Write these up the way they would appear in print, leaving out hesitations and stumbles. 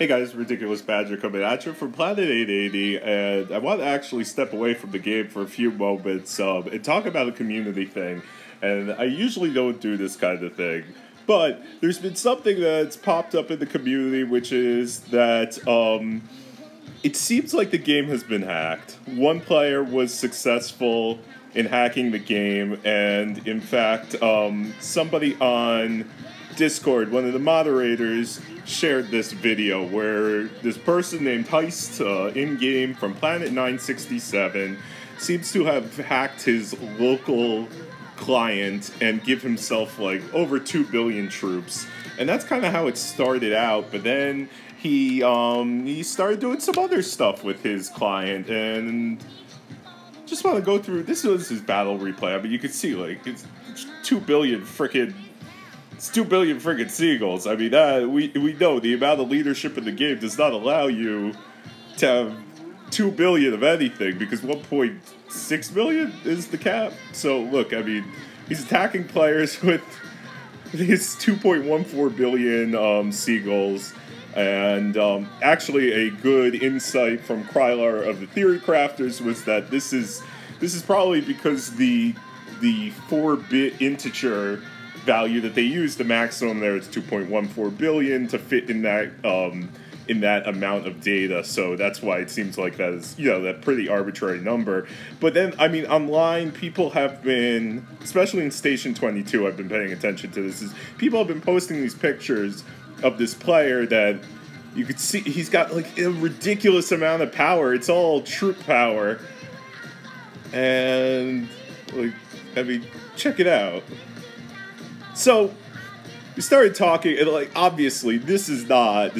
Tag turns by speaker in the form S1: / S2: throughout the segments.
S1: Hey guys, Ridiculous Badger coming at you from Planet 880, and I want to actually step away from the game for a few moments and talk about a community thing. And I usually don't do this kind of thing, but there's been something that's popped up in the community, which is that it seems like the game has been hacked. One player was successful in hacking the game, and in fact, somebody on Discord, one of the moderators, shared this video where this person named Heist in-game from Planet 967 seems to have hacked his local client and give himself like over 2 billion troops. And that's kind of how it started out, but then he started doing some other stuff with his client, and just want to go through, this was his battle replay. I mean, you can see like it's 2 billion frickin' It's 2 billion friggin' seagulls. I mean, we know the amount of leadership in the game does not allow you to have 2 billion of anything, because 1.6 billion is the cap. So, look, I mean, he's attacking players with his 2.14 billion seagulls. And actually, a good insight from Krylar of the Theory Crafters was that this is probably because the 4-bit integer value that they use, the maximum there is 2.14 billion to fit in that amount of data. So that's why it seems like that is, that pretty arbitrary number. But then, I mean, online, people have been, especially in Station 22, I've been paying attention to this, is people have been posting these pictures of this player that you could see he's got like a ridiculous amount of power. It's all troop power. And, like, I mean, check it out. So, we started talking, and like, obviously, this is not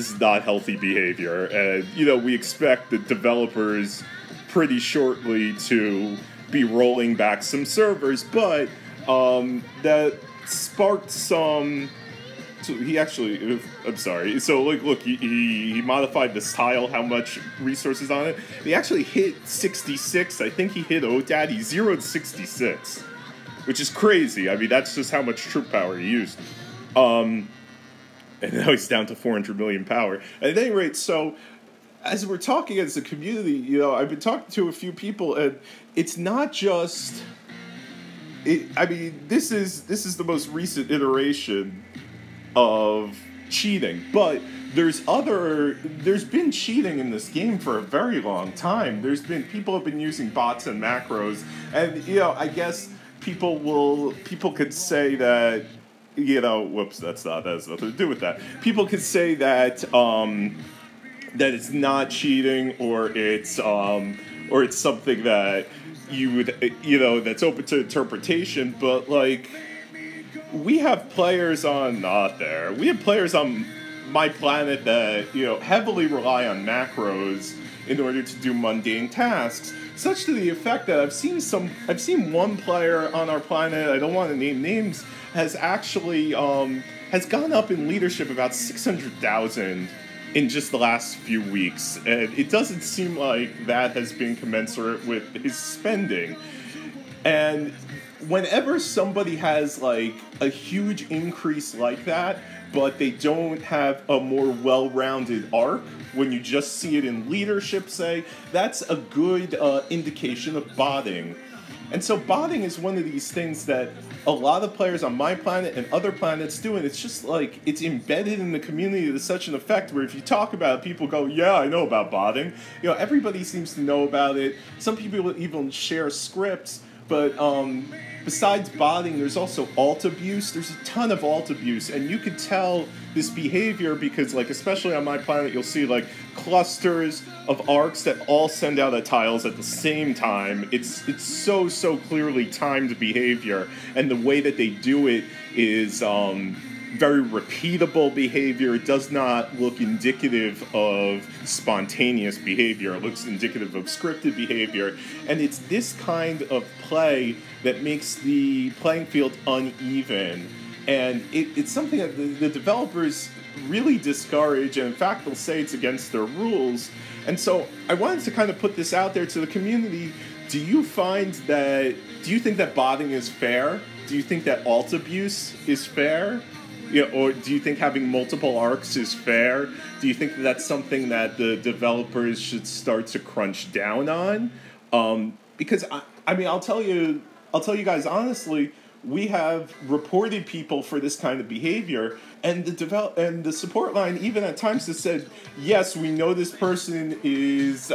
S1: healthy behavior, and, we expect the developers pretty shortly to be rolling back some servers, but, that sparked some, so he actually, I'm sorry, so, like, look, he modified this tile, how much resources on it, he actually hit 66, I think he hit OTAD, he zeroed 66. Which is crazy. I mean, that's just how much troop power he used. And now he's down to 400 million power. At any rate, so as we're talking as a community, I've been talking to a few people, and it's not just. I mean, this is the most recent iteration of cheating, but there's been cheating in this game for a very long time. People have been using bots and macros, and I guess. People could say that, whoops, that has nothing to do with that. People could say that, that it's not cheating, or it's something that you would, that's open to interpretation, but, like, we have players on my planet that, heavily rely on macros in order to do mundane tasks, such to the effect that I've seen one player on our planet, I don't want to name names, has actually, has gone up in leadership about 600,000 in just the last few weeks, and it doesn't seem like that has been commensurate with his spending. And whenever somebody has, like, a huge increase like that, but they don't have a more well-rounded arc, when you just see it in leadership, say, that's a good indication of botting. And so botting is one of these things that a lot of players on my planet and other planets do, and it's just like, it's embedded in the community to such an effect where if you talk about it, people go, yeah, I know about botting. Everybody seems to know about it. Some people even share scripts, but besides botting, there's also alt abuse. There's a ton of alt abuse, and you could tell this behavior because, like, especially on my planet, you'll see, like, clusters of arcs that all send out tiles at the same time. It's so clearly timed behavior, and the way that they do it is very repeatable behavior. It does not look indicative of spontaneous behavior. It looks indicative of scripted behavior, and it's this kind of play that makes the playing field uneven. And it's something that the developers really discourage, and in fact they'll say it's against their rules. And so I wanted to kind of put this out there to the community. Do you think that botting is fair? Do you think that alt abuse is fair? or do you think having multiple arcs is fair? Do you think that that's something that the developers should start to crunch down on? Because I mean, I'll tell you guys honestly, we have reported people for this kind of behavior, and the support line even at times has said, yes, we know this person is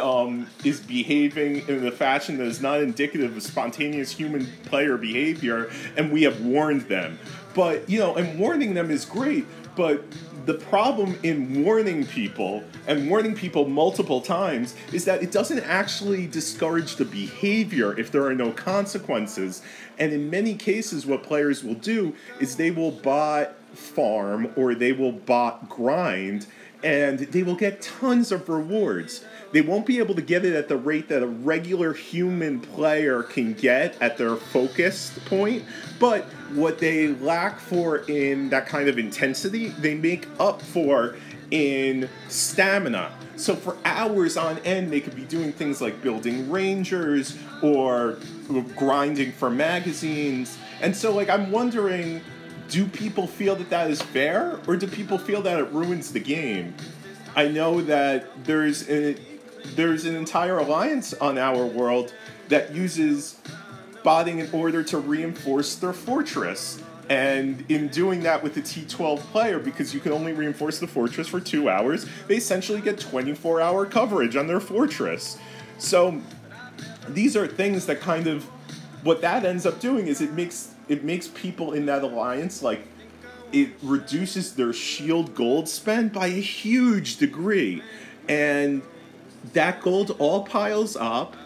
S1: behaving in a fashion that is not indicative of spontaneous human player behavior, and we have warned them. But, and warning them is great, but the problem in warning people, and warning people multiple times, is that it doesn't actually discourage the behavior if there are no consequences. And in many cases, what players will do is they will bot farm or they will bot grind, and they will get tons of rewards. They won't be able to get it at the rate that a regular human player can get at their focused point, but what they lack for in that kind of intensity, they make up for in stamina. So for hours on end, they could be doing things like building rangers or grinding for magazines. And so, I'm wondering, do people feel that that is fair, or do people feel that it ruins the game? I know that there's an entire alliance on our world that uses botting in order to reinforce their fortress. And in doing that with the T12 player, because you can only reinforce the fortress for 2 hours, they essentially get 24-hour coverage on their fortress. So these are things that kind of, what that ends up doing is it makes people in that alliance, it reduces their shield gold spend by a huge degree. And that gold all piles up,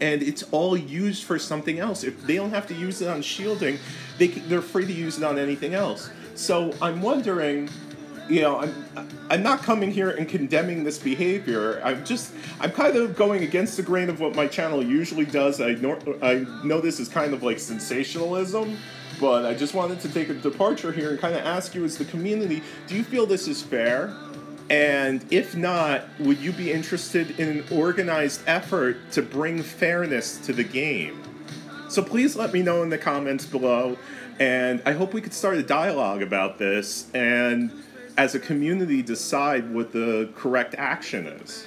S1: and it's all used for something else. If they don't have to use it on shielding, they're free to use it on anything else. So I'm wondering, I'm not coming here and condemning this behavior. I'm kind of going against the grain of what my channel usually does. I know this is kind of like sensationalism, but I just wanted to take a departure here and kind of ask you as the community, do you feel this is fair? And if not, would you be interested in an organized effort to bring fairness to the game? So please let me know in the comments below, and I hope we could start a dialogue about this and, as a community, decide what the correct action is.